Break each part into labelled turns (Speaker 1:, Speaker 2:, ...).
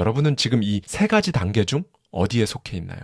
Speaker 1: 여러분은 지금 이 세 가지 단계 중 어디에 속해 있나요?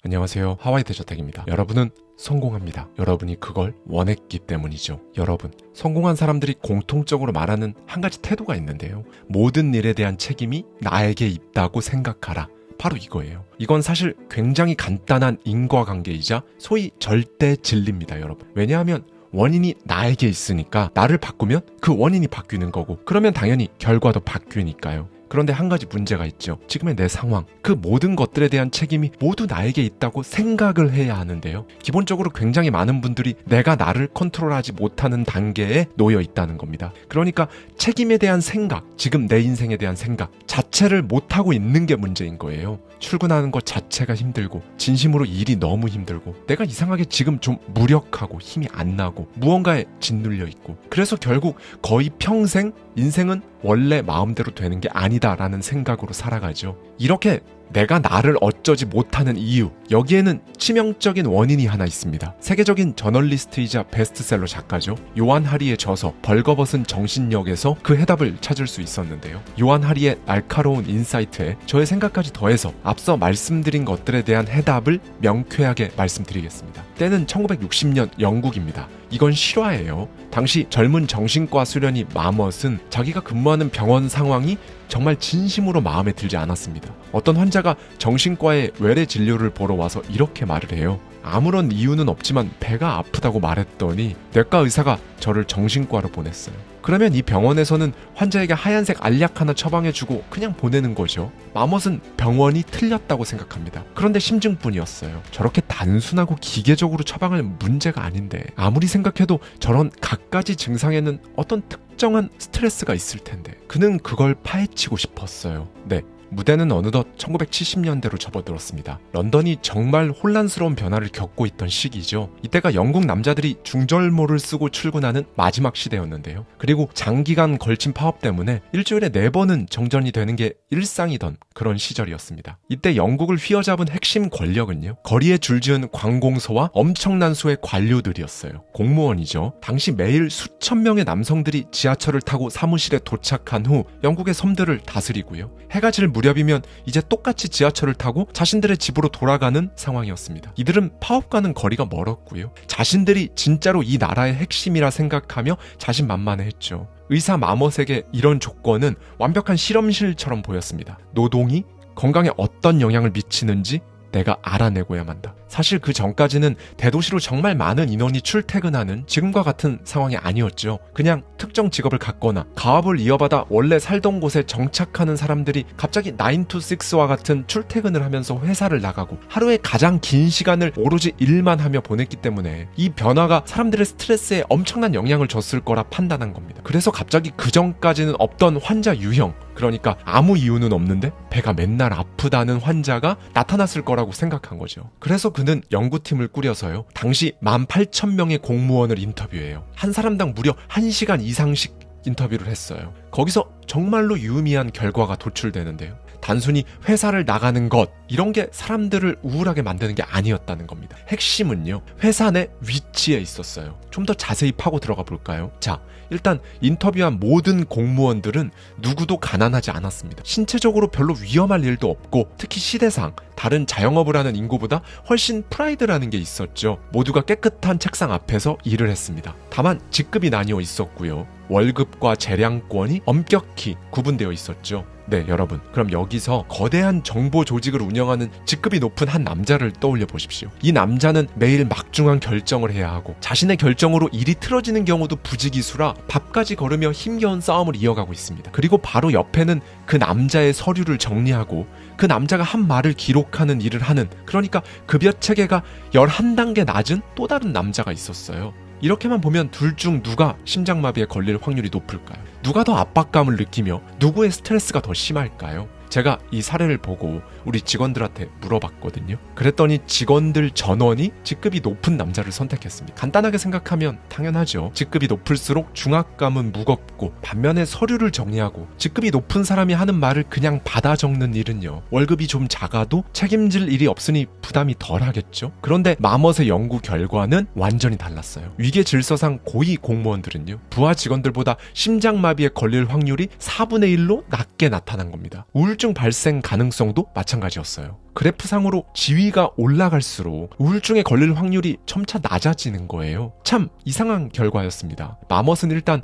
Speaker 1: 안녕하세요. 하와이 대저택입니다. 여러분은 성공합니다. 여러분이 그걸 원했기 때문이죠. 여러분, 성공한 사람들이 공통적으로 말하는 한 가지 태도가 있는데요. 모든 일에 대한 책임이 나에게 있다고 생각하라. 바로 이거예요. 이건 사실 굉장히 간단한 인과관계이자 소위 절대 진리입니다, 여러분. 왜냐하면 원인이 나에게 있으니까 나를 바꾸면 그 원인이 바뀌는 거고, 그러면 당연히 결과도 바뀌니까요. 그런데 한 가지 문제가 있죠. 지금의 내 상황, 그 모든 것들에 대한 책임이 모두 나에게 있다고 생각을 해야 하는데요. 기본적으로 굉장히 많은 분들이 내가 나를 컨트롤하지 못하는 단계에 놓여 있다는 겁니다. 그러니까 책임에 대한 생각, 지금 내 인생에 대한 생각 자체를 못하고 있는 게 문제인 거예요. 출근하는 것 자체가 힘들고, 진심으로 일이 너무 힘들고, 내가 이상하게 지금 좀 무력하고 힘이 안 나고 무언가에 짓눌려 있고, 그래서 결국 거의 평생 인생은 원래 마음대로 되는 게 아니다라는 생각으로 살아가죠. 이렇게 내가 나를 어쩌지 못하는 이유, 여기에는 치명적인 원인이 하나 있습니다. 세계적인 저널리스트이자 베스트셀러 작가죠. 요한 하리의 저서 벌거벗은 정신력에서 그 해답을 찾을 수 있었는데요. 요한 하리의 날카로운 인사이트에 저의 생각까지 더해서 앞서 말씀드린 것들에 대한 해답을 명쾌하게 말씀드리겠습니다. 때는 1960년 영국입니다. 이건 실화예요. 당시 젊은 정신과 수련이 마멋은 자기가 근무하는 병원 상황이 정말 진심으로 마음에 들지 않았습니다. 어떤 환자가 정신과에 외래 진료를 보러 와서 이렇게 말을 해요. 아무런 이유는 없지만 배가 아프다고 말했더니 뇌과 의사가 저를 정신과로 보냈어요. 그러면 이 병원에서는 환자에게 하얀색 알약 하나 처방해주고 그냥 보내는 거죠. 마멋은 병원이 틀렸다고 생각합니다. 그런데 심증뿐이었어요. 저렇게 단순하고 기계적으로 처방할 문제가 아닌데, 아무리 생각해도 저런 갖가지 증상에는 어떤 특정한 스트레스가 있을 텐데 그는 그걸 파헤치고 싶었어요. 네. 무대는 어느덧 1970년대로 접어들었습니다. 런던이 정말 혼란스러운 변화를 겪고 있던 시기죠. 이때가 영국 남자들이 중절모를 쓰고 출근하는 마지막 시대였는데요. 그리고 장기간 걸친 파업 때문에 일주일에 4번은 정전이 되는 게 일상이던 그런 시절이었습니다. 이때 영국을 휘어잡은 핵심 권력은요, 거리에 줄지은 관공서와 엄청난 수의 관료들이었어요. 공무원이죠. 당시 매일 수천 명의 남성들이 지하철을 타고 사무실에 도착한 후 영국의 섬들을 다스리고요. 해가 질 무렵이면 이제 똑같이 지하철을 타고 자신들의 집으로 돌아가는 상황이었습니다. 이들은 파업과는 거리가 멀었고요. 자신들이 진짜로 이 나라의 핵심이라 생각하며 자신만만해했죠. 의사 마멋에게 이런 조건은 완벽한 실험실처럼 보였습니다. 노동이 건강에 어떤 영향을 미치는지 내가 알아내고야만 한다. 사실 그 전까지는 대도시로 정말 많은 인원이 출퇴근하는 지금과 같은 상황이 아니었죠. 그냥 특정 직업을 갖거나 가업을 이어받아 원래 살던 곳에 정착하는 사람들이 갑자기 9to6와 같은 출퇴근을 하면서 회사를 나가고 하루에 가장 긴 시간을 오로지 일만 하며 보냈기 때문에 이 변화가 사람들의 스트레스에 엄청난 영향을 줬을 거라 판단한 겁니다. 그래서 갑자기 그 전까지는 없던 환자 유형, 그러니까 아무 이유는 없는데 배가 맨날 아프다는 환자가 나타났을 거라고 생각한 거죠. 그래서 그는 연구팀을 꾸려서요, 당시 18,000명의 공무원을 인터뷰해요. 한 사람당 무려 1시간 이상씩 인터뷰를 했어요. 거기서 정말로 유의미한 결과가 도출되는데요. 단순히 회사를 나가는 것, 이런 게 사람들을 우울하게 만드는 게 아니었다는 겁니다. 핵심은요, 회사 내 위치에 있었어요. 좀 더 자세히 파고 들어가 볼까요? 자, 일단 인터뷰한 모든 공무원들은 누구도 가난하지 않았습니다. 신체적으로 별로 위험할 일도 없고, 특히 시대상 다른 자영업을 하는 인구보다 훨씬 프라이드라는 게 있었죠. 모두가 깨끗한 책상 앞에서 일을 했습니다. 다만 직급이 나뉘어 있었고요. 월급과 재량권이 엄격히 구분되어 있었죠. 네, 여러분, 그럼 여기서 거대한 정보 조직을 운영하는 직급이 높은 한 남자를 떠올려 보십시오. 이 남자는 매일 막중한 결정을 해야 하고, 자신의 결정으로 일이 틀어지는 경우도 부지기수라 밥까지 걸으며 힘겨운 싸움을 이어가고 있습니다. 그리고 바로 옆에는 그 남자의 서류를 정리하고 그 남자가 한 말을 기록하는 일을 하는, 그러니까 급여 체계가 11단계 낮은 또 다른 남자가 있었어요. 이렇게만 보면 둘 중 누가 심장마비에 걸릴 확률이 높을까요? 누가 더 압박감을 느끼며 누구의 스트레스가 더 심할까요? 제가 이 사례를 보고 우리 직원들한테 물어봤거든요. 그랬더니 직원들 전원이 직급이 높은 남자를 선택했습니다. 간단하게 생각하면 당연하죠. 직급이 높을수록 중압감은 무겁고, 반면에 서류를 정리하고 직급이 높은 사람이 하는 말을 그냥 받아 적는 일은요, 월급이 좀 작아도 책임질 일이 없으니 부담이 덜하겠죠. 그런데 마멋의 연구 결과는 완전히 달랐어요. 위계 질서상 고위 공무원들은요, 부하 직원들보다 심장마비에 걸릴 확률이 4분의 1로 낮게 나타난 겁니다. 우울증 발생 가능성도 마찬가지였어요. 그래프상으로 지위가 올라갈수록 우울증에 걸릴 확률이 점차 낮아지는 거예요. 참 이상한 결과였습니다. 마멋은 일단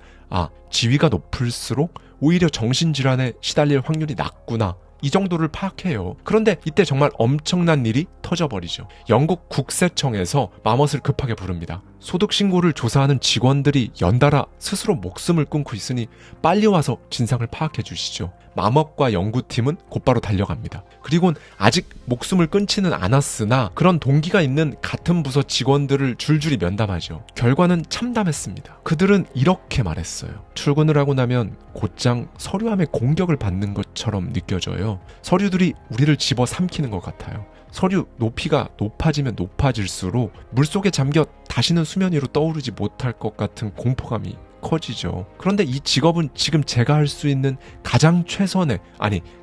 Speaker 1: 지위가 높을수록 오히려 정신질환에 시달릴 확률이 낮구나, 이 정도를 파악해요. 그런데 이때 정말 엄청난 일이 터져버리죠. 영국 국세청에서 마멋을 급하게 부릅니다. 소득신고를 조사하는 직원들이 연달아 스스로 목숨을 끊고 있으니 빨리 와서 진상을 파악해 주시죠. 마멋과 연구팀은 곧바로 달려갑니다. 그리고는 아직 목숨을 끊지는 않았으나 그런 동기가 있는 같은 부서 직원들을 줄줄이 면담하죠. 결과는 참담했습니다. 그들은 이렇게 말했어요. 출근을 하고 나면 곧장 서류함에 공격을 받는 것처럼 느껴져요. 서류들이 우리를 집어삼키는 것 같아요. 서류 높이가 높아지면 높아질수록 물속에 잠겨 다시는 수면 위로 떠오르지 못할 것 같은 공포감이 커지죠. 그런데 이 직업은 지금 제가 할 수 있는 가장 최선의,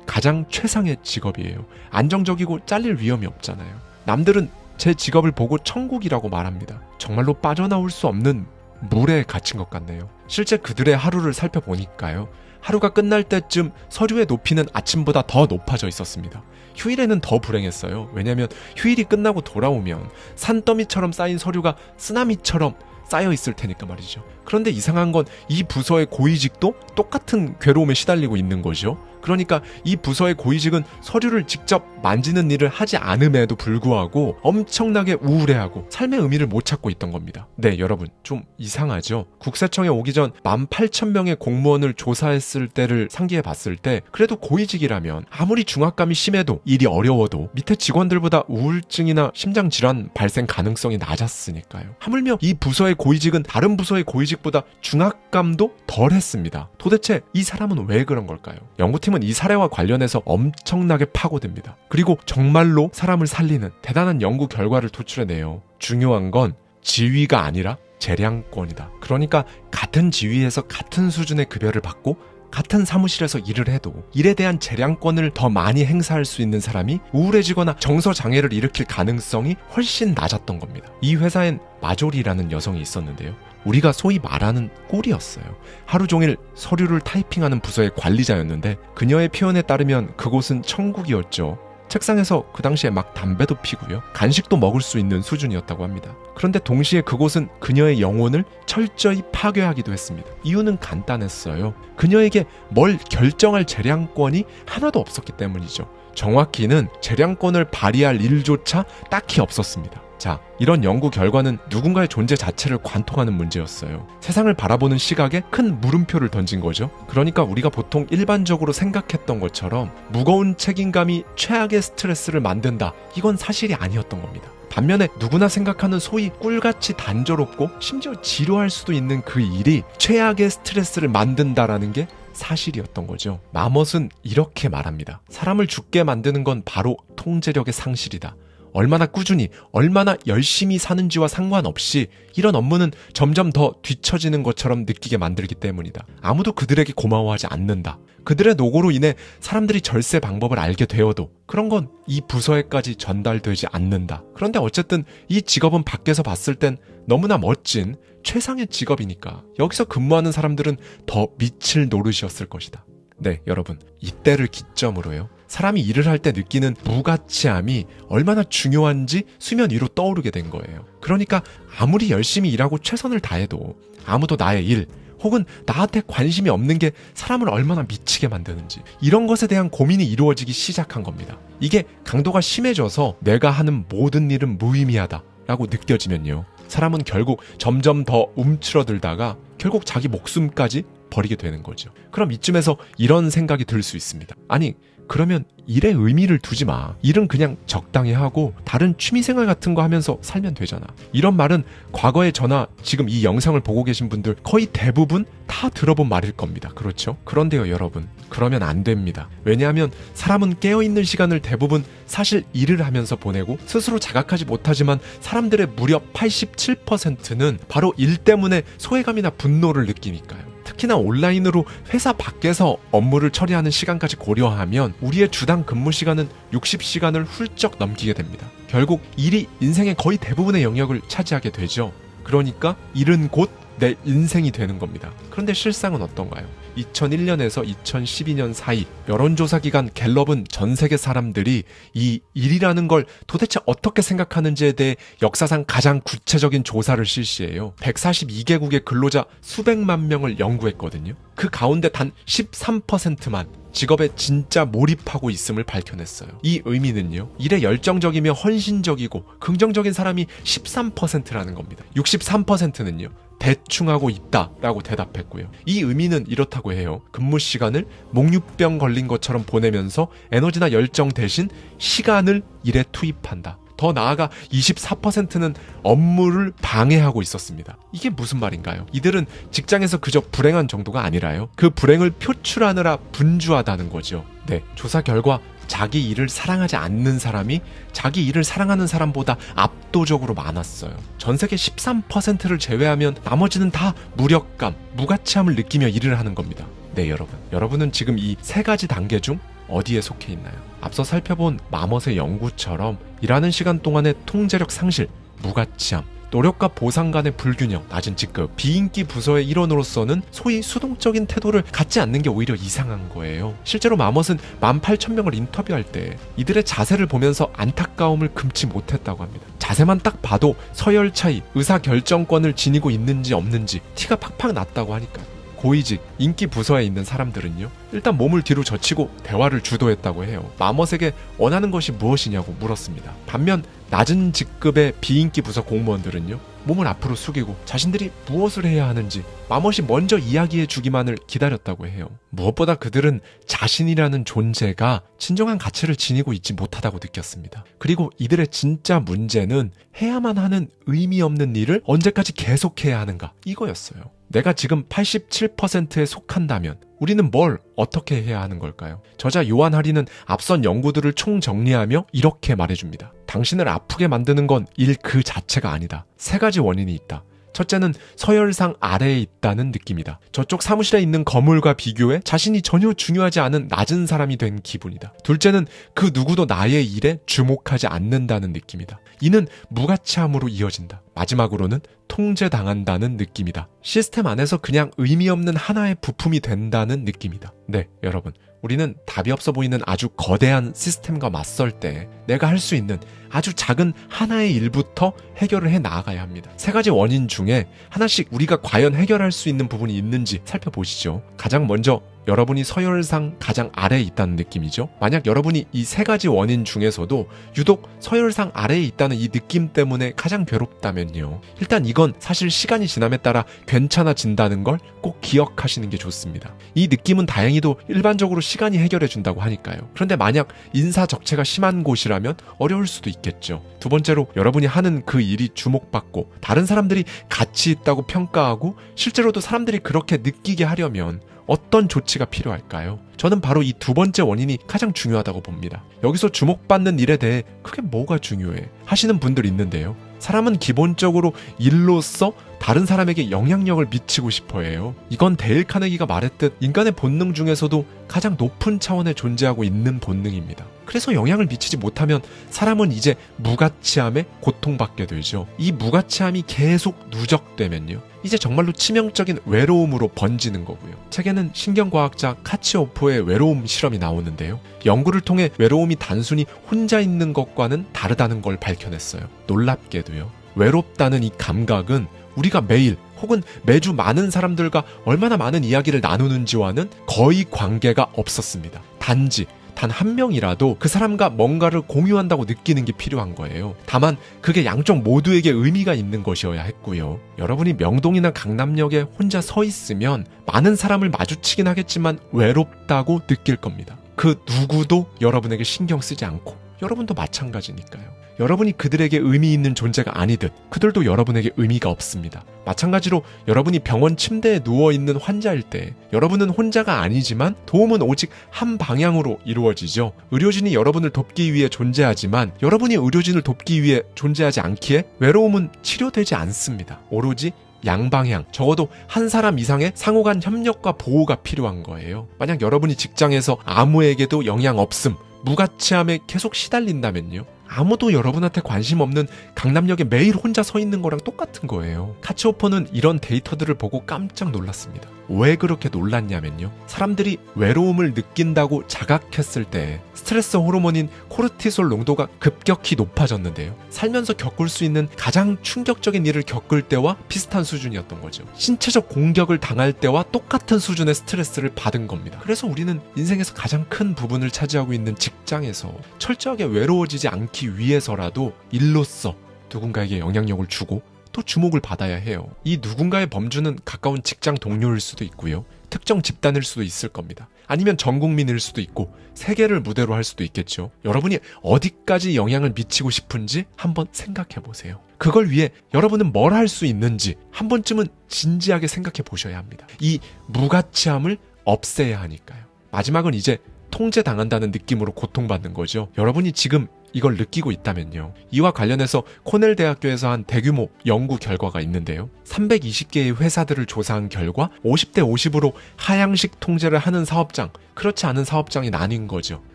Speaker 1: 가장 최상의 직업이에요. 안정적이고 잘릴 위험이 없잖아요. 남들은 제 직업을 보고 천국이라고 말합니다. 정말로 빠져나올 수 없는 물에 갇힌 것 같네요. 실제 그들의 하루를 살펴보니까요, 하루가 끝날 때쯤 서류의 높이는 아침보다 더 높아져 있었습니다. 휴일에는 더 불행했어요. 왜냐하면 휴일이 끝나고 돌아오면 산더미처럼 쌓인 서류가 쓰나미처럼 쌓여 있을 테니까 말이죠. 그런데 이상한 건 이 부서의 고위직도 똑같은 괴로움에 시달리고 있는 거죠. 그러니까 이 부서의 고위직은 서류를 직접 만지는 일을 하지 않음에도 불구하고 엄청나게 우울해하고 삶의 의미를 못 찾고 있던 겁니다. 네, 여러분, 좀 이상하죠? 국세청에 오기 전 18,000명의 공무원을 조사했을 때를 상기해 봤을 때 그래도 고위직이라면 아무리 중압감이 심해도 일이 어려워도 밑에 직원들보다 우울증이나 심장질환 발생 가능성이 낮았으니까요. 하물며 이 부서의 고위직은 다른 부서의 고위직보다 중압감도 덜 했습니다. 도대체 이 사람은 왜 그런 걸까요? 연구팀은 이 사례와 관련해서 엄청나게 파고듭니다. 그리고 정말로 사람을 살리는 대단한 연구 결과를 도출해내요. 중요한 건 지위가 아니라 재량권이다. 그러니까 같은 지위에서 같은 수준의 급여를 받고 같은 사무실에서 일을 해도 일에 대한 재량권을 더 많이 행사할 수 있는 사람이 우울해지거나 정서장애를 일으킬 가능성이 훨씬 낮았던 겁니다. 이 회사엔 마조리라는 여성이 있었는데요. 우리가 소위 말하는 꿀이었어요. 하루 종일 서류를 타이핑하는 부서의 관리자였는데 그녀의 표현에 따르면 그곳은 천국이었죠. 책상에서 그 당시에 막 담배도 피고요. 간식도 먹을 수 있는 수준이었다고 합니다. 그런데 동시에 그곳은 그녀의 영혼을 철저히 파괴하기도 했습니다. 이유는 간단했어요. 그녀에게 뭘 결정할 재량권이 하나도 없었기 때문이죠. 정확히는 재량권을 발휘할 일조차 딱히 없었습니다. 자, 이런 연구 결과는 누군가의 존재 자체를 관통하는 문제였어요. 세상을 바라보는 시각에 큰 물음표를 던진 거죠. 그러니까 우리가 보통 일반적으로 생각했던 것처럼 무거운 책임감이 최악의 스트레스를 만든다, 이건 사실이 아니었던 겁니다. 반면에 누구나 생각하는 소위 꿀같이 단조롭고 심지어 지루할 수도 있는 그 일이 최악의 스트레스를 만든다라는 게 사실이었던 거죠. 마멋은 이렇게 말합니다. 사람을 죽게 만드는 건 바로 통제력의 상실이다. 얼마나 꾸준히, 얼마나 열심히 사는지와 상관없이 이런 업무는 점점 더 뒤처지는 것처럼 느끼게 만들기 때문이다. 아무도 그들에게 고마워하지 않는다. 그들의 노고로 인해 사람들이 절세 방법을 알게 되어도 그런 건 이 부서에까지 전달되지 않는다. 그런데 어쨌든 이 직업은 밖에서 봤을 땐 너무나 멋진 최상의 직업이니까 여기서 근무하는 사람들은 더 미칠 노릇이었을 것이다. 네, 여러분, 이때를 기점으로요, 사람이 일을 할 때 느끼는 무가치함이 얼마나 중요한지 수면 위로 떠오르게 된 거예요. 그러니까 아무리 열심히 일하고 최선을 다해도 아무도 나의 일 혹은 나한테 관심이 없는 게 사람을 얼마나 미치게 만드는지, 이런 것에 대한 고민이 이루어지기 시작한 겁니다. 이게 강도가 심해져서 내가 하는 모든 일은 무의미하다 라고 느껴지면요, 사람은 결국 점점 더 움츠러들다가 결국 자기 목숨까지 버리게 되는 거죠. 그럼 이쯤에서 이런 생각이 들 수 있습니다. 아니, 그러면 일에 의미를 두지 마. 일은 그냥 적당히 하고 다른 취미생활 같은 거 하면서 살면 되잖아. 이런 말은 과거에 저나 지금 이 영상을 보고 계신 분들 거의 대부분 다 들어본 말일 겁니다. 그렇죠? 그런데요, 여러분, 그러면 안 됩니다. 왜냐하면 사람은 깨어있는 시간을 대부분 사실 일을 하면서 보내고 스스로 자각하지 못하지만 사람들의 무려 87%는 바로 일 때문에 소외감이나 분노를 느끼니까요. 특히나 온라인으로 회사 밖에서 업무를 처리하는 시간까지 고려하면 우리의 주당 근무 시간은 60시간을 훌쩍 넘기게 됩니다. 결국 일이 인생의 거의 대부분의 영역을 차지하게 되죠. 그러니까 일은 곧 내 인생이 되는 겁니다. 그런데 실상은 어떤가요? 2001년에서 2012년 사이 여론조사 기관 갤럽은 전 세계 사람들이 이 일이라는 걸 도대체 어떻게 생각하는지에 대해 역사상 가장 구체적인 조사를 실시해요. 142개국의 근로자 수백만 명을 연구했거든요. 그 가운데 단 13%만 직업에 진짜 몰입하고 있음을 밝혀냈어요. 이 의미는요, 일에 열정적이며 헌신적이고 긍정적인 사람이 13%라는 겁니다. 63%는요 대충 하고 있다라고 대답했고요. 이 의미는 이렇다고 해요. 근무 시간을 목유병 걸린 것처럼 보내면서 에너지나 열정 대신 시간을 일에 투입한다. 더 나아가 24%는 업무를 방해하고 있었습니다. 이게 무슨 말인가요? 이들은 직장에서 그저 불행한 정도가 아니라요, 그 불행을 표출하느라 분주하다는 거죠. 네, 조사 결과 자기 일을 사랑하지 않는 사람이 자기 일을 사랑하는 사람보다 압도적으로 많았어요. 전 세계 13%를 제외하면 나머지는 다 무력감, 무가치함을 느끼며 일을 하는 겁니다. 네, 여러분은 지금 이 세 가지 단계 중 어디에 속해 있나요? 앞서 살펴본 마멋의 연구처럼 일하는 시간 동안의 통제력 상실, 무가치함, 노력과 보상 간의 불균형, 낮은 직급, 비인기 부서의 일원으로서는 소위 수동적인 태도를 갖지 않는 게 오히려 이상한 거예요. 실제로 마멋은 18,000명을 인터뷰할 때 이들의 자세를 보면서 안타까움을 금치 못했다고 합니다. 자세만 딱 봐도 서열 차이, 의사결정권을 지니고 있는지 없는지 티가 팍팍 났다고 하니까요. 고위직, 인기 부서에 있는 사람들은요, 일단 몸을 뒤로 젖히고 대화를 주도했다고 해요. 마멋에게 원하는 것이 무엇이냐고 물었습니다. 반면 낮은 직급의 비인기 부서 공무원들은요, 몸을 앞으로 숙이고 자신들이 무엇을 해야 하는지 마멋이 먼저 이야기해 주기만을 기다렸다고 해요. 무엇보다 그들은 자신이라는 존재가 진정한 가치를 지니고 있지 못하다고 느꼈습니다. 그리고 이들의 진짜 문제는 해야만 하는 의미 없는 일을 언제까지 계속해야 하는가, 이거였어요. 내가 지금 87%에 속한다면 우리는 뭘 어떻게 해야 하는 걸까요? 저자 요한 하리는 앞선 연구들을 총정리하며 이렇게 말해줍니다. 당신을 아프게 만드는 건 일 그 자체가 아니다. 세 가지 원인이 있다. 첫째는 서열상 아래에 있다는 느낌이다. 저쪽 사무실에 있는 거물과 비교해 자신이 전혀 중요하지 않은 낮은 사람이 된 기분이다. 둘째는 그 누구도 나의 일에 주목하지 않는다는 느낌이다. 이는 무가치함으로 이어진다. 마지막으로는 통제당한다는 느낌이다. 시스템 안에서 그냥 의미 없는 하나의 부품이 된다는 느낌이다. 네, 여러분. 우리는 답이 없어 보이는 아주 거대한 시스템과 맞설 때 내가 할 수 있는 아주 작은 하나의 일부터 해결을 해 나아가야 합니다. 세 가지 원인 중에 하나씩 우리가 과연 해결할 수 있는 부분이 있는지 살펴보시죠. 가장 먼저 여러분이 서열상 가장 아래에 있다는 느낌이죠. 만약 여러분이 이 세 가지 원인 중에서도 유독 서열상 아래에 있다는 이 느낌 때문에 가장 괴롭다면요, 일단 이건 사실 시간이 지남에 따라 괜찮아진다는 걸 꼭 기억하시는 게 좋습니다. 이 느낌은 다행히도 일반적으로 시간이 해결해 준다고 하니까요. 그런데 만약 인사 적체가 심한 곳이라면 어려울 수도 있겠죠. 두 번째로, 여러분이 하는 그 일이 주목받고 다른 사람들이 가치 있다고 평가하고 실제로도 사람들이 그렇게 느끼게 하려면 어떤 조치가 필요할까요? 저는 바로 이 두 번째 원인이 가장 중요하다고 봅니다. 여기서 주목받는 일에 대해 그게 뭐가 중요해? 하시는 분들 있는데요. 사람은 기본적으로 일로서 다른 사람에게 영향력을 미치고 싶어 해요. 이건 데일 카네기가 말했듯 인간의 본능 중에서도 가장 높은 차원에 존재하고 있는 본능입니다. 그래서 영향을 미치지 못하면 사람은 이제 무가치함에 고통받게 되죠. 이 무가치함이 계속 누적되면요, 이제 정말로 치명적인 외로움으로 번지는 거고요. 책에는 신경과학자 카치오포의 외로움 실험이 나오는데요. 연구를 통해 외로움이 단순히 혼자 있는 것과는 다르다는 걸 밝혀냈어요. 놀랍게도요, 외롭다는 이 감각은 우리가 매일 혹은 매주 많은 사람들과 얼마나 많은 이야기를 나누는지와는 거의 관계가 없었습니다. 단지 단 한 명이라도 그 사람과 뭔가를 공유한다고 느끼는 게 필요한 거예요. 다만 그게 양쪽 모두에게 의미가 있는 것이어야 했고요. 여러분이 명동이나 강남역에 혼자 서 있으면 많은 사람을 마주치긴 하겠지만 외롭다고 느낄 겁니다. 그 누구도 여러분에게 신경 쓰지 않고 여러분도 마찬가지니까요. 여러분이 그들에게 의미 있는 존재가 아니듯 그들도 여러분에게 의미가 없습니다. 마찬가지로 여러분이 병원 침대에 누워있는 환자일 때 여러분은 혼자가 아니지만 도움은 오직 한 방향으로 이루어지죠. 의료진이 여러분을 돕기 위해 존재하지만 여러분이 의료진을 돕기 위해 존재하지 않기에 외로움은 치료되지 않습니다. 오로지 양방향, 적어도 한 사람 이상의 상호간 협력과 보호가 필요한 거예요. 만약 여러분이 직장에서 아무에게도 영향 없음, 무가치함에 계속 시달린다면요, 아무도 여러분한테 관심 없는 강남역에 매일 혼자 서 있는 거랑 똑같은 거예요. 카츠오퍼는 이런 데이터들을 보고 깜짝 놀랐습니다. 왜 그렇게 놀랐냐면요. 사람들이 외로움을 느낀다고 자각했을 때 스트레스 호르몬인 코르티솔 농도가 급격히 높아졌는데요. 살면서 겪을 수 있는 가장 충격적인 일을 겪을 때와 비슷한 수준이었던 거죠. 신체적 공격을 당할 때와 똑같은 수준의 스트레스를 받은 겁니다. 그래서 우리는 인생에서 가장 큰 부분을 차지하고 있는 직장에서 철저하게 외로워지지 않기 위해서라도 일로서 누군가에게 영향력을 주고 또 주목을 받아야 해요. 이 누군가의 범주는 가까운 직장 동료일 수도 있고요. 특정 집단일 수도 있을 겁니다. 아니면 전 국민일 수도 있고 세계를 무대로 할 수도 있겠죠. 여러분이 어디까지 영향을 미치고 싶은지 한번 생각해 보세요. 그걸 위해 여러분은 뭘 할 수 있는지 한 번쯤은 진지하게 생각해 보셔야 합니다. 이 무가치함을 없애야 하니까요. 마지막은 이제 통제당한다는 느낌으로 고통받는 거죠. 여러분이 지금 이걸 느끼고 있다면요. 이와 관련해서 코넬 대학교에서 한 대규모 연구 결과가 있는데요. 320개의 회사들을 조사한 결과 50대 50으로 하향식 통제를 하는 사업장, 그렇지 않은 사업장이 나뉜 거죠.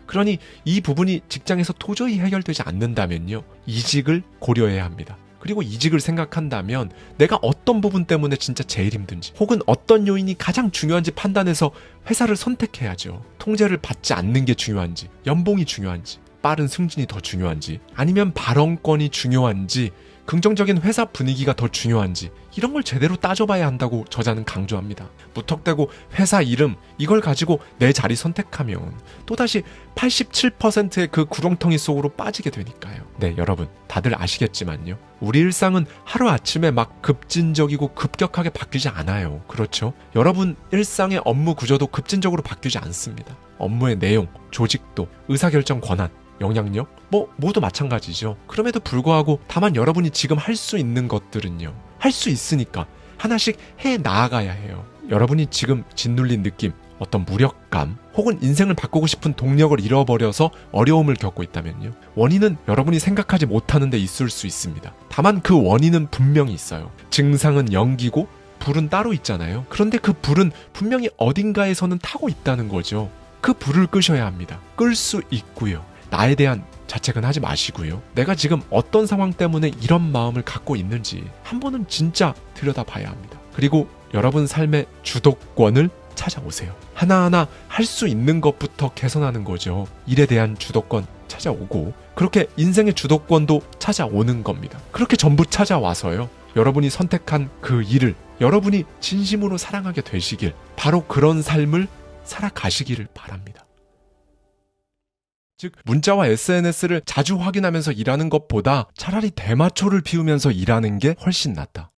Speaker 1: 그러니 이 부분이 직장에서 도저히 해결되지 않는다면요. 이직을 고려해야 합니다. 그리고 이직을 생각한다면 내가 어떤 부분 때문에 진짜 제일 힘든지 혹은 어떤 요인이 가장 중요한지 판단해서 회사를 선택해야죠. 통제를 받지 않는 게 중요한지, 연봉이 중요한지, 빠른 승진이 더 중요한지, 아니면 발언권이 중요한지, 긍정적인 회사 분위기가 더 중요한지 이런 걸 제대로 따져봐야 한다고 저자는 강조합니다. 무턱대고 회사 이름 이걸 가지고 내 자리 선택하면 또다시 87%의 그 구렁텅이 속으로 빠지게 되니까요. 네, 여러분 다들 아시겠지만요. 우리 일상은 하루아침에 막 급진적이고 급격하게 바뀌지 않아요. 그렇죠? 여러분 일상의 업무 구조도 급진적으로 바뀌지 않습니다. 업무의 내용, 조직도, 의사결정 권한, 영향력? 모두 마찬가지죠. 그럼에도 불구하고 다만 여러분이 지금 할 수 있는 것들은요. 할 수 있으니까 하나씩 해 나아가야 해요. 여러분이 지금 짓눌린 느낌, 어떤 무력감, 혹은 인생을 바꾸고 싶은 동력을 잃어버려서 어려움을 겪고 있다면요. 원인은 여러분이 생각하지 못하는 데 있을 수 있습니다. 다만 그 원인은 분명히 있어요. 증상은 연기고 불은 따로 있잖아요. 그런데 그 불은 분명히 어딘가에서는 타고 있다는 거죠. 그 불을 끄셔야 합니다. 끌 수 있고요. 나에 대한 자책은 하지 마시고요. 내가 지금 어떤 상황 때문에 이런 마음을 갖고 있는지 한 번은 진짜 들여다봐야 합니다. 그리고 여러분 삶의 주도권을 찾아오세요. 하나하나 할 수 있는 것부터 개선하는 거죠. 일에 대한 주도권 찾아오고 그렇게 인생의 주도권도 찾아오는 겁니다. 그렇게 전부 찾아와서요. 여러분이 선택한 그 일을 여러분이 진심으로 사랑하게 되시길, 바로 그런 삶을 살아가시기를 바랍니다. 즉 문자와 SNS를 자주 확인하면서 일하는 것보다 차라리 대마초를 피우면서 일하는 게 훨씬 낫다.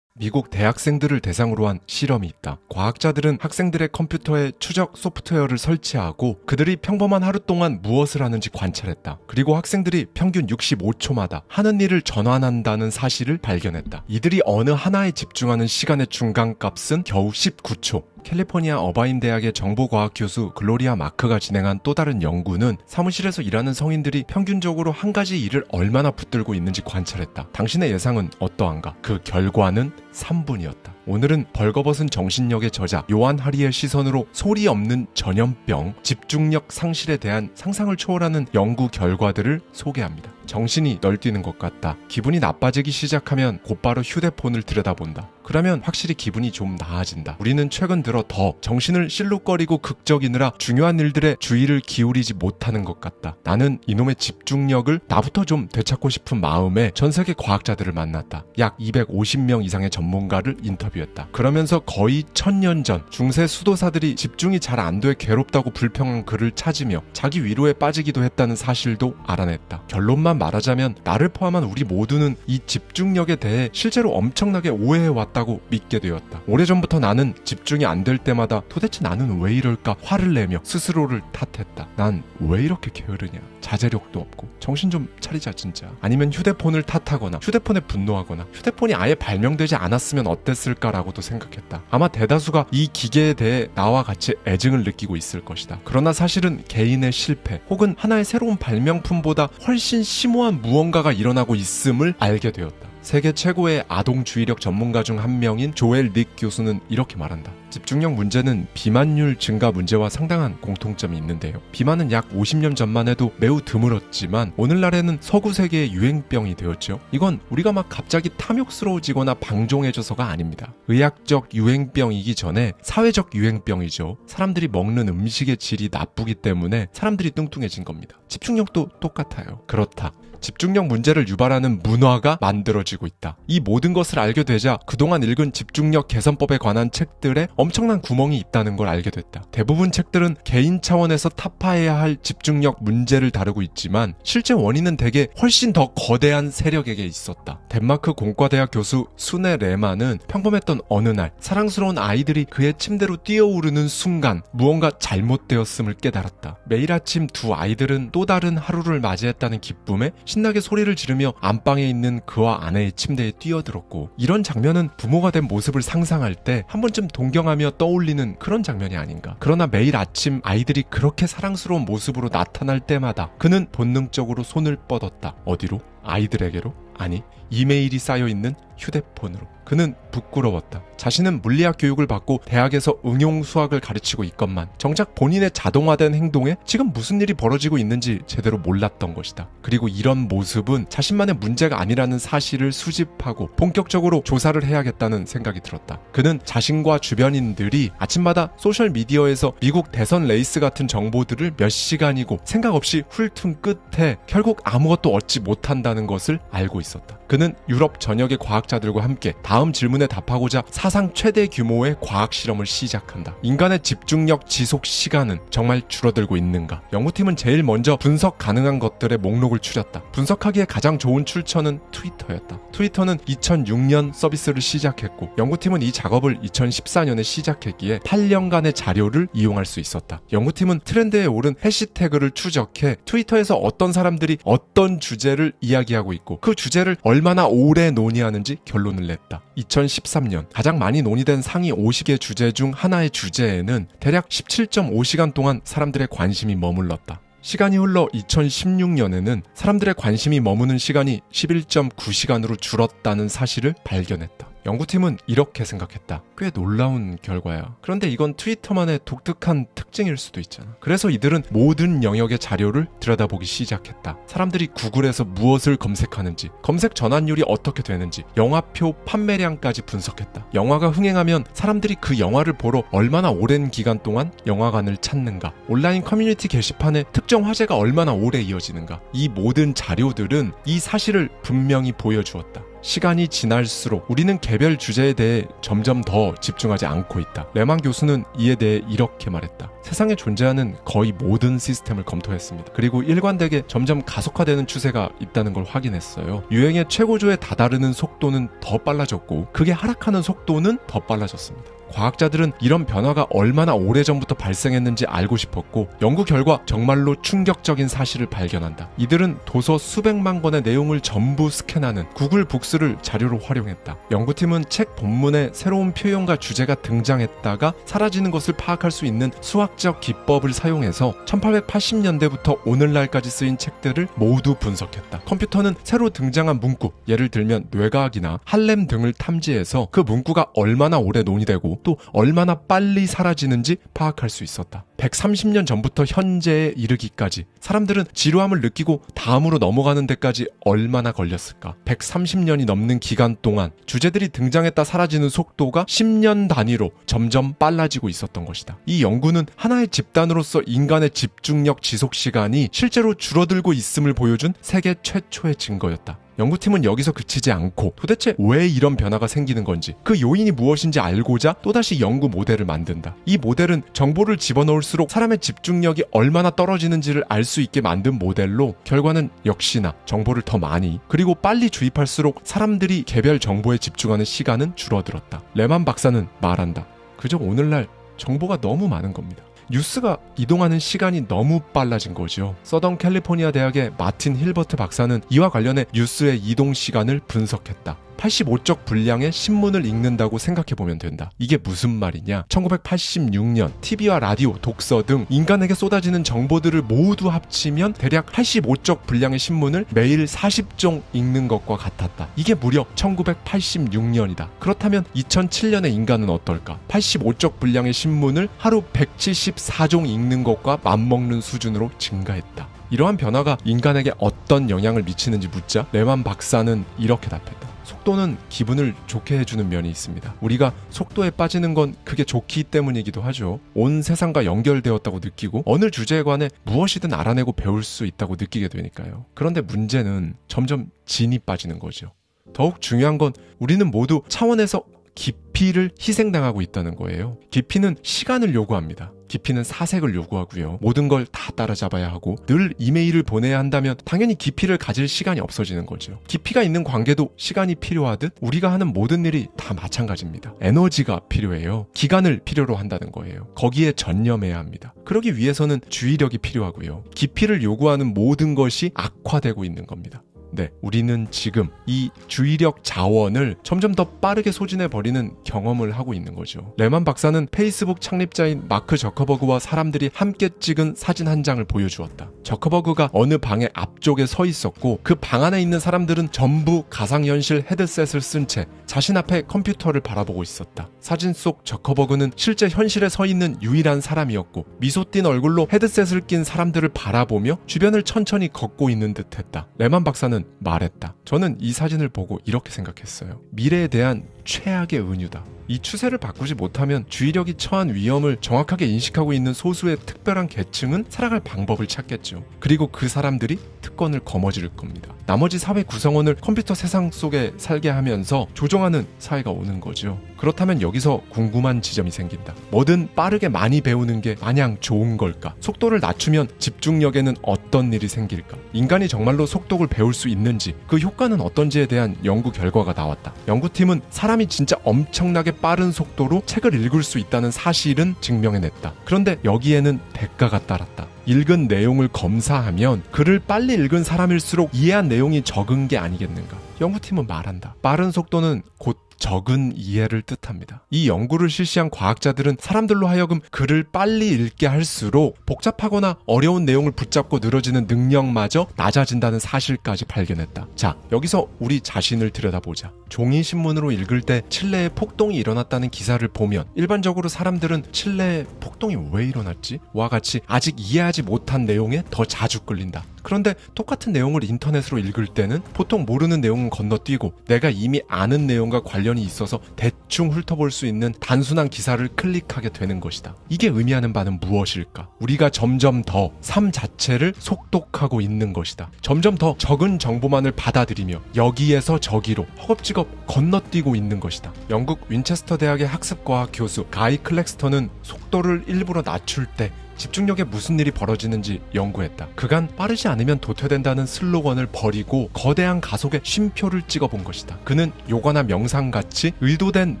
Speaker 1: 미국 대학생들을 대상으로 한 실험이 있다. 과학자들은 학생들의 컴퓨터에 추적 소프트웨어를 설치하고 그들이 평범한 하루 동안 무엇을 하는지 관찰했다. 그리고 학생들이 평균 65초마다 하는 일을 전환한다는 사실을 발견했다. 이들이 어느 하나에 집중하는 시간의 중간값은 겨우 19초. 캘리포니아 어바인 대학의 정보과학 교수 글로리아 마크가 진행한 또 다른 연구는 사무실에서 일하는 성인들이 평균적으로 한 가지 일을 얼마나 붙들고 있는지 관찰했다. 당신의 예상은 어떠한가? 그 결과는 3분이었다. 오늘은 벌거벗은 정신력의 저자 요한 하리의 시선으로 소리 없는 전염병, 집중력 상실에 대한 상상을 초월하는 연구 결과들을 소개합니다. 정신이 널뛰는 것 같다. 기분이 나빠지기 시작하면 곧바로 휴대폰을 들여다본다. 그러면 확실히 기분이 좀 나아진다. 우리는 최근 들어 더 정신을 실룩거리고 극적이느라 중요한 일들에 주의를 기울이지 못하는 것 같다. 나는 이놈의 집중력을 나부터 좀 되찾고 싶은 마음에 전 세계 과학자들을 만났다. 약 250명 이상의 전문가를 인터뷰했다. 그러면서 거의 1000년 전 중세 수도사들이 집중이 잘 안 돼 괴롭다고 불평한 글을 찾으며 자기 위로에 빠지기도 했다는 사실도 알아냈다. 결론만 말하자면 나를 포함한 우리 모두는 이 집중력에 대해 실제로 엄청나게 오해해왔다고 믿게 되었다. 오래전부터 나는 집중이 안 될 때마다 도대체 나는 왜 이럴까 화를 내며 스스로를 탓했다. 난 왜 이렇게 게으르냐, 자제력도 없고 정신 좀 차리자 진짜. 아니면 휴대폰을 탓하거나 휴대폰에 분노하거나 휴대폰이 아예 발명되지 않았으면 어땠을까라고도 생각했다. 아마 대다수가 이 기계에 대해 나와 같이 애증을 느끼고 있을 것이다. 그러나 사실은 개인의 실패 혹은 하나의 새로운 발명품보다 훨씬 심오한 무언가가 일어나고 있음을 알게 되었다. 세계 최고의 아동 주의력 전문가 중 한 명인 조엘 닉 교수는 이렇게 말한다. 집중력 문제는 비만율 증가 문제와 상당한 공통점이 있는데요. 비만은 약 50년 전만 해도 매우 드물었지만 오늘날에는 서구 세계의 유행병이 되었죠. 이건 우리가 막 갑자기 탐욕스러워지거나 방종해져서가 아닙니다. 의학적 유행병이기 전에 사회적 유행병이죠. 사람들이 먹는 음식의 질이 나쁘기 때문에 사람들이 뚱뚱해진 겁니다. 집중력도 똑같아요. 그렇다. 집중력 문제를 유발하는 문화가 만들어지고 있다. 이 모든 것을 알게 되자 그동안 읽은 집중력 개선법에 관한 책들에 엄청난 구멍이 있다는 걸 알게 됐다. 대부분 책들은 개인 차원에서 타파해야 할 집중력 문제를 다루고 있지만 실제 원인은 대개 훨씬 더 거대한 세력에게 있었다. 덴마크 공과대학 교수 수네 레만은 평범했던 어느 날 사랑스러운 아이들이 그의 침대로 뛰어오르는 순간 무언가 잘못되었음을 깨달았다. 매일 아침 두 아이들은 또 다른 하루를 맞이했다는 기쁨에 신나게 소리를 지르며 안방에 있는 그와 아내의 침대에 뛰어들었고, 이런 장면은 부모가 된 모습을 상상할 때 한 번쯤 동경하며 떠올리는 그런 장면이 아닌가. 그러나 매일 아침 아이들이 그렇게 사랑스러운 모습으로 나타날 때마다 그는 본능적으로 손을 뻗었다. 어디로? 아이들에게로? 아니, 이메일이 쌓여있는 휴대폰으로. 그는 부끄러웠다. 자신은 물리학 교육을 받고 대학에서 응용 수학을 가르치고 있건만 정작 본인의 자동화된 행동에 지금 무슨 일이 벌어지고 있는지 제대로 몰랐던 것이다. 그리고 이런 모습은 자신만의 문제가 아니라는 사실을 수집하고 본격적으로 조사를 해야겠다는 생각이 들었다. 그는 자신과 주변인들이 아침마다 소셜미디어에서 미국 대선 레이스 같은 정보들을 몇 시간이고 생각 없이 훑은 끝에 결국 아무것도 얻지 못한다는 것을 알고 있었다. 그는 유럽 전역의 과학자들과 함께 다음 질문에 답하고자 사상 최대 규모의 과학 실험을 시작한다. 인간의 집중력 지속 시간은 정말 줄어들고 있는가? 연구팀은 제일 먼저 분석 가능한 것들의 목록을 추렸다. 분석하기에 가장 좋은 출처는 트위터였다. 트위터는 2006년 서비스를 시작했고 연구팀은 이 작업을 2014년에 시작했기에 8년간의 자료를 이용할 수 있었다. 연구팀은 트렌드에 오른 해시태그를 추적해 트위터에서 어떤 사람들이 어떤 주제를 이야기하고 있고 그 주제를 얼마나 오래 논의하는지 결론을 냈다. 2013년 가장 많이 논의된 상위 50개 주제 중 하나의 주제에는 대략 17.5시간 동안 사람들의 관심이 머물렀다. 시간이 흘러 2016년에는 사람들의 관심이 머무는 시간이 11.9시간으로 줄었다는 사실을 발견했다. 연구팀은 이렇게 생각했다. 꽤 놀라운 결과야. 그런데 이건 트위터만의 독특한 특징일 수도 있잖아. 그래서 이들은 모든 영역의 자료를 들여다보기 시작했다. 사람들이 구글에서 무엇을 검색하는지, 검색 전환율이 어떻게 되는지, 영화표 판매량까지 분석했다. 영화가 흥행하면 사람들이 그 영화를 보러 얼마나 오랜 기간 동안 영화관을 찾는가, 온라인 커뮤니티 게시판에 특정 화제가 얼마나 오래 이어지는가, 이 모든 자료들은 이 사실을 분명히 보여주었다. 시간이 지날수록 우리는 개별 주제에 대해 점점 더 집중하지 않고 있다. 레만 교수는 이에 대해 이렇게 말했다. 세상에 존재하는 거의 모든 시스템을 검토했습니다. 그리고 일관되게 점점 가속화되는 추세가 있다는 걸 확인했어요. 유행의 최고조에 다다르는 속도는 더 빨라졌고 그게 하락하는 속도는 더 빨라졌습니다. 과학자들은 이런 변화가 얼마나 오래전부터 발생했는지 알고 싶었고 연구 결과 정말로 충격적인 사실을 발견한다. 이들은 도서 수백만 권의 내용을 전부 스캔하는 구글 북스를 자료로 활용했다. 연구팀은 책 본문에 새로운 표현과 주제가 등장했다가 사라지는 것을 파악할 수 있는 수학적 기법을 사용해서 1880년대부터 오늘날까지 쓰인 책들을 모두 분석했다. 컴퓨터는 새로 등장한 문구, 예를 들면 뇌과학이나 할렘 등을 탐지해서 그 문구가 얼마나 오래 논의되고 또 얼마나 빨리 사라지는지 파악할 수 있었다. 130년 전부터 현재에 이르기까지 사람들은 지루함을 느끼고 다음으로 넘어가는 데까지 얼마나 걸렸을까? 130년이 넘는 기간 동안 주제들이 등장했다 사라지는 속도가 10년 단위로 점점 빨라지고 있었던 것이다. 이 연구는 하나의 집단으로서 인간의 집중력 지속 시간이 실제로 줄어들고 있음을 보여준 세계 최초의 증거였다. 연구팀은 여기서 그치지 않고 도대체 왜 이런 변화가 생기는 건지, 그 요인이 무엇인지 알고자 또다시 연구 모델을 만든다. 이 모델은 정보를 집어넣을수록 사람의 집중력이 얼마나 떨어지는지를 알 수 있게 만든 모델로 결과는 역시나 정보를 더 많이 그리고 빨리 주입할수록 사람들이 개별 정보에 집중하는 시간은 줄어들었다. 레만 박사는 말한다. 그저 오늘날 정보가 너무 많은 겁니다. 뉴스가 이동하는 시간이 너무 빨라진 거죠. 서던 캘리포니아 대학의 마틴 힐버트 박사는 이와 관련해 뉴스의 이동 시간을 분석했다. 85쪽 분량의 신문을 읽는다고 생각해보면 된다. 이게 무슨 말이냐? 1986년 TV와 라디오, 독서 등 인간에게 쏟아지는 정보들을 모두 합치면 대략 85쪽 분량의 신문을 매일 40종 읽는 것과 같았다. 이게 무려 1986년이다. 그렇다면 2007년의 인간은 어떨까? 85쪽 분량의 신문을 하루 174종 읽는 것과 맞먹는 수준으로 증가했다. 이러한 변화가 인간에게 어떤 영향을 미치는지 묻자 레만 박사는 이렇게 답했다. 속도는 기분을 좋게 해주는 면이 있습니다. 우리가 속도에 빠지는 건 그게 좋기 때문이기도 하죠. 온 세상과 연결되었다고 느끼고 어느 주제에 관해 무엇이든 알아내고 배울 수 있다고 느끼게 되니까요. 그런데 문제는 점점 진이 빠지는 거죠. 더욱 중요한 건 우리는 모두 차원에서 깊이를 희생당하고 있다는 거예요. 깊이는 시간을 요구합니다. 깊이는 사색을 요구하고요. 모든 걸 다 따라잡아야 하고 늘 이메일을 보내야 한다면 당연히 깊이를 가질 시간이 없어지는 거죠. 깊이가 있는 관계도 시간이 필요하듯 우리가 하는 모든 일이 다 마찬가지입니다. 에너지가 필요해요. 기간을 필요로 한다는 거예요. 거기에 전념해야 합니다. 그러기 위해서는 주의력이 필요하고요. 깊이를 요구하는 모든 것이 악화되고 있는 겁니다. 네, 우리는 지금 이 주의력 자원을 점점 더 빠르게 소진해버리는 경험을 하고 있는 거죠. 레만 박사는 페이스북 창립자인 마크 저커버그와 사람들이 함께 찍은 사진 한 장을 보여주었다. 저커버그가 어느 방의 앞쪽에 서 있었고 그 방 안에 있는 사람들은 전부 가상현실 헤드셋을 쓴 채 자신 앞에 컴퓨터를 바라보고 있었다. 사진 속 저커버그는 실제 현실에 서 있는 유일한 사람이었고 미소 띤 얼굴로 헤드셋을 낀 사람들을 바라보며 주변을 천천히 걷고 있는 듯했다. 레만 박사는 말했다. 저는 이 사진을 보고 이렇게 생각했어요. 미래에 대한 최악의 은유다. 이 추세를 바꾸지 못하면 주의력이 처한 위험을 정확하게 인식하고 있는 소수의 특별한 계층은 살아갈 방법을 찾겠죠. 그리고 그 사람들이 특권을 거머쥘 겁니다. 나머지 사회 구성원을 컴퓨터 세상 속에 살게 하면서 조종하는 사회가 오는 거죠. 그렇다면 여기서 궁금한 지점이 생긴다. 뭐든 빠르게 많이 배우는 게 마냥 좋은 걸까? 속도를 낮추면 집중력에는 어떤 일이 생길까? 인간이 정말로 속도를 배울 수 있는지, 그 효과는 어떤지에 대한 연구 결과가 나왔다. 연구팀은 사람이 진짜 엄청나게 빠른 속도로 책을 읽을 수 있다는 사실은 증명해냈다. 그런데 여기에는 대가가 따랐다. 읽은 내용을 검사하면 글을 빨리 읽은 사람일수록 이해한 내용이 적은 게 아니겠는가? 연구팀은 말한다. 빠른 속도는 곧 적은 이해를 뜻합니다. 이 연구를 실시한 과학자들은 사람들로 하여금 글을 빨리 읽게 할수록 복잡하거나 어려운 내용을 붙잡고 늘어지는 능력마저 낮아진다는 사실까지 발견했다. 자, 여기서 우리 자신을 들여다보자. 종이 신문으로 읽을 때 칠레에 폭동이 일어났다는 기사를 보면 일반적으로 사람들은 칠레에 폭동이 왜 일어났지? 와 같이 아직 이해하지 못한 내용에 더 자주 끌린다. 그런데 똑같은 내용을 인터넷으로 읽을 때는 보통 모르는 내용은 건너뛰고 내가 이미 아는 내용과 관련이 있어서 대충 훑어볼 수 있는 단순한 기사를 클릭하게 되는 것이다. 이게 의미하는 바는 무엇일까? 우리가 점점 더 삶 자체를 속독하고 있는 것이다. 점점 더 적은 정보만을 받아들이며 여기에서 저기로 허겁지겁 건너뛰고 있는 것이다. 영국 윈체스터 대학의 학습과학 교수 가이 클렉스턴은 속도를 일부러 낮출 때 집중력에 무슨 일이 벌어지는지 연구했다. 그간 빠르지 않으면 도태된다는 슬로건을 버리고 거대한 가속에 쉼표를 찍어본 것이다. 그는 요가나 명상같이 의도된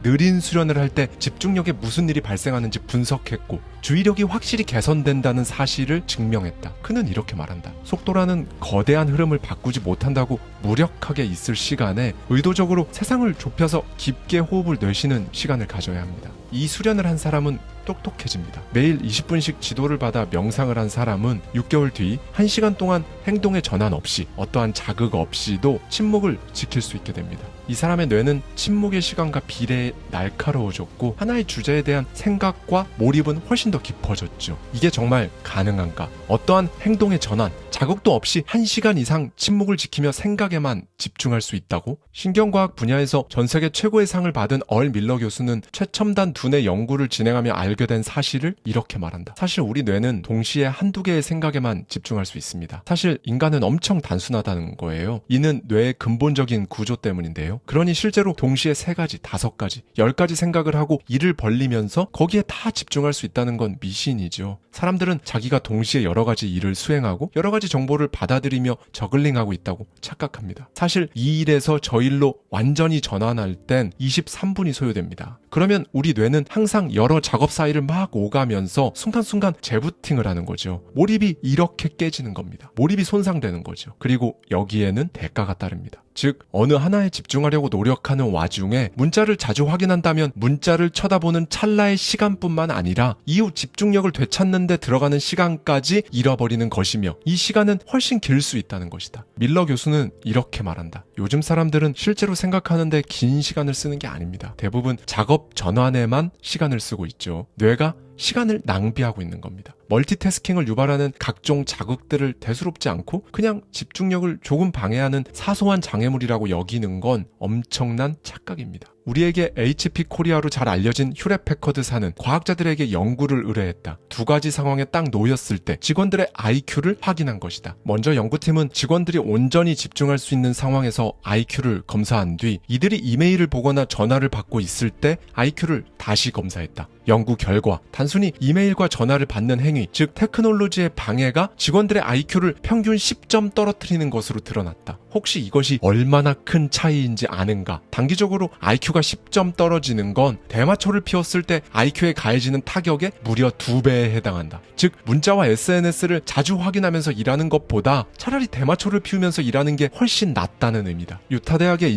Speaker 1: 느린 수련을 할 때 집중력에 무슨 일이 발생하는지 분석했고 주의력이 확실히 개선된다는 사실을 증명했다. 그는 이렇게 말한다. 속도라는 거대한 흐름을 바꾸지 못한다고 무력하게 있을 시간에 의도적으로 세상을 좁혀서 깊게 호흡을 내쉬는 시간을 가져야 합니다. 이 수련을 한 사람은 똑똑해집니다. 매일 20분씩 지도를 받아 명상을 한 사람은 6개월 뒤 1시간 동안 행동의 전환 없이 어떠한 자극 없이도 침묵을 지킬 수 있게 됩니다. 이 사람의 뇌는 침묵의 시간과 비례해 날카로워졌고 하나의 주제에 대한 생각과 몰입은 훨씬 더 깊어졌죠. 이게 정말 가능한가? 어떠한 행동의 전환, 자극도 없이 1시간 이상 침묵을 지키며 생각에만 집중할 수 있다고? 신경과학 분야에서 전 세계 최고의 상을 받은 얼 밀러 교수는 최첨단 두뇌 연구를 진행하며 알게 된 사실을 이렇게 말한다. 사실 우리 뇌는 동시에 한두 개의 생각에만 집중할 수 있습니다. 사실 인간은 엄청 단순하다는 거예요. 이는 뇌의 근본적인 구조 때문인데요. 그러니 실제로 동시에 3가지, 5가지, 10가지 생각을 하고 이를 벌리면서 거기에 다 집중할 수 있다는 건 미신이죠. 사람들은 자기가 동시에 여러 가지 일을 수행하고 여러 가지 정보를 받아들이며 저글링하고 있다고 착각합니다. 사실 이 일에서 저 일로 완전히 전환할 땐 23분이 소요됩니다. 그러면 우리 뇌는 항상 여러 작업 사이를 막 오가면서 순간순간 재부팅을 하는 거죠. 몰입이 이렇게 깨지는 겁니다. 몰입이 손상되는 거죠. 그리고 여기에는 대가가 따릅니다. 즉 어느 하나에 집중하려고 노력하는 와중에 문자를 자주 확인한다면 문자를 쳐다보는 찰나의 시간뿐만 아니라 이후 집중력을 되찾는 데 들어가는 시간까지 잃어버리는 것이며 이 시간은 훨씬 길 수 있다는 것이다. 밀러 교수는 이렇게 말한다. 요즘 사람들은 실제로 생각하는데 긴 시간을 쓰는 게 아닙니다. 대부분 작업 전환에만 시간을 쓰고 있죠. 뇌가 시간을 낭비하고 있는 겁니다. 멀티태스킹을 유발하는 각종 자극들을 대수롭지 않고 그냥 집중력을 조금 방해하는 사소한 장애물이라고 여기는 건 엄청난 착각입니다. 우리에게 HP 코리아로 잘 알려진 휴렛 패커드사는 과학자들에게 연구를 의뢰했다. 두 가지 상황에 딱 놓였을 때 직원들의 IQ를 확인한 것이다. 먼저 연구팀은 직원들이 온전히 집중할 수 있는 상황에서 IQ를 검사한 뒤 이들이 이메일을 보거나 전화를 받고 있을 때 IQ를 다시 검사했다. 연구 결과 단순히 이메일과 전화를 받는 행위, 즉 테크놀로지의 방해가 직원들의 IQ를 평균 10점 떨어뜨리는 것으로 드러났다. 혹시 이것이 얼마나 큰 차이인지 아는가? 단기적으로 IQ가 10점 떨어지는 건 대마초를 피웠을 때 IQ에 가해지는 타격의 무려 2배에 해당한다. 즉 문자와 SNS를 자주 확인하면서 일하는 것보다 차라리 대마초를 피우면서 일하는 게 훨씬 낫다는 의미다. 유타대학의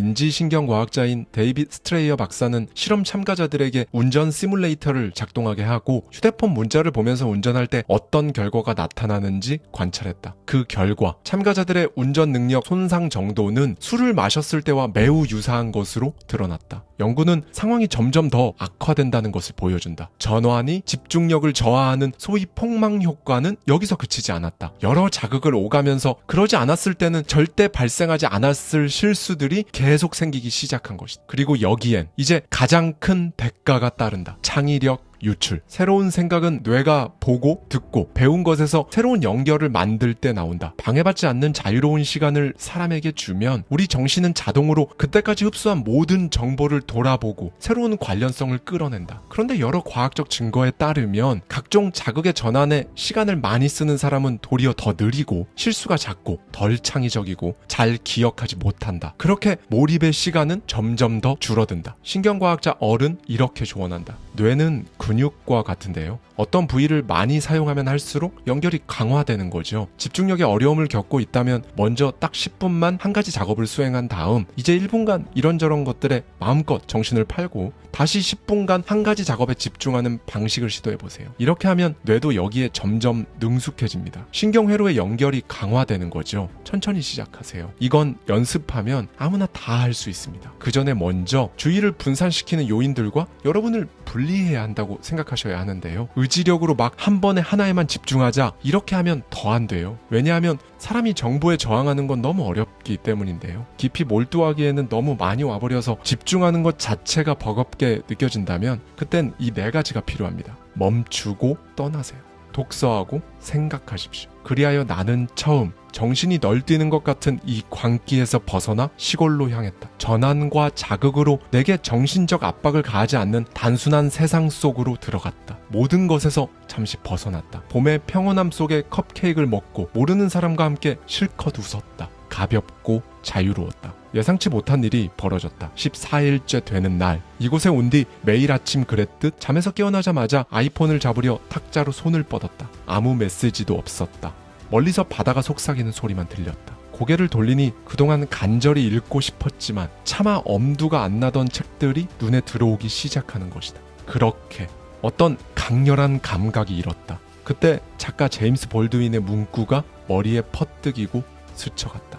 Speaker 1: 인지신경과학자인 데이빗 스트레이어 박사는 실험 참가자들에게 운전 시뮬레이터를 작동하게 하고 휴대폰 문자를 보면서 운전할 때 어떤 결과가 나타나는지 관찰했다. 그 결과 참가자들의 운전 능력 손상 정도는 술을 마셨을 때와 매우 유사한 것으로 드러났다. 연구는 상황이 점점 더 악화된다는 것을 보여준다. 전환이 집중력을 저하하는 소위 폭망 효과는 여기서 그치지 않았다. 여러 자극을 오가면서 그러지 않았을 때는 절대 발생하지 않았을 실수들이 계속 생기기 시작한 것이다. 그리고 여기엔 이제 가장 큰 대가가 따른다. 창의력, 유출. 새로운 생각은 뇌가 보고 듣고 배운 것에서 새로운 연결을 만들 때 나온다. 방해받지 않는 자유로운 시간을 사람에게 주면 우리 정신은 자동으로 그때까지 흡수한 모든 정보를 돌아보고 새로운 관련성을 끌어낸다. 그런데 여러 과학적 증거에 따르면 각종 자극의 전환에 시간을 많이 쓰는 사람은 도리어 더 느리고 실수가 작고 덜 창의적이고 잘 기억하지 못한다. 그렇게 몰입의 시간은 점점 더 줄어든다. 신경과학자 얼은 이렇게 조언한다. 뇌는 근육과 같은데요. 어떤 부위를 많이 사용하면 할수록 연결이 강화되는 거죠. 집중력에 어려움을 겪고 있다면 먼저 딱 10분만 한 가지 작업을 수행한 다음 이제 1분간 이런저런 것들에 마음껏 정신을 팔고 다시 10분간 한 가지 작업에 집중하는 방식을 시도해보세요. 이렇게 하면 뇌도 여기에 점점 능숙해집니다. 신경회로의 연결이 강화되는 거죠. 천천히 시작하세요. 이건 연습하면 아무나 다 할 수 있습니다. 그 전에 먼저 주의를 분산시키는 요인들과 여러분을 분리해야 한다고 생각하셔야 하는데요. 의지력으로 막 한 번에 하나에만 집중하자 이렇게 하면 더 안 돼요. 왜냐하면 사람이 정보에 저항하는 건 너무 어렵기 때문인데요. 깊이 몰두하기에는 너무 많이 와버려서 집중하는 것 자체가 버겁게 느껴진다면 그땐 이 4가지가 필요합니다. 멈추고 떠나세요. 독서하고 생각하십시오. 그리하여 나는 처음 정신이 널뛰는 것 같은 이 광기에서 벗어나 시골로 향했다. 전환과 자극으로 내게 정신적 압박을 가하지 않는 단순한 세상 속으로 들어갔다. 모든 것에서 잠시 벗어났다. 봄의 평온함 속에 컵케이크를 먹고 모르는 사람과 함께 실컷 웃었다. 가볍고 자유로웠다. 예상치 못한 일이 벌어졌다. 14일째 되는 날 이곳에 온 뒤 매일 아침 그랬듯 잠에서 깨어나자마자 아이폰을 잡으려 탁자로 손을 뻗었다. 아무 메시지도 없었다. 멀리서 바다가 속삭이는 소리만 들렸다. 고개를 돌리니 그동안 간절히 읽고 싶었지만 차마 엄두가 안 나던 책들이 눈에 들어오기 시작하는 것이다. 그렇게 어떤 강렬한 감각이 일었다. 그때 작가 제임스 볼드윈의 문구가 머리에 퍼뜩이고 스쳐갔다.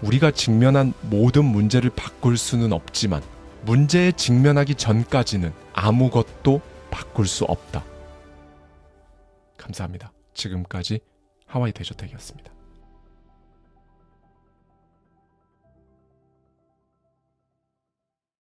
Speaker 1: 우리가 직면한 모든 문제를 바꿀 수는 없지만 문제에 직면하기 전까지는 아무것도 바꿀 수 없다. 감사합니다. 지금까지 하와이 대저택이었습니다.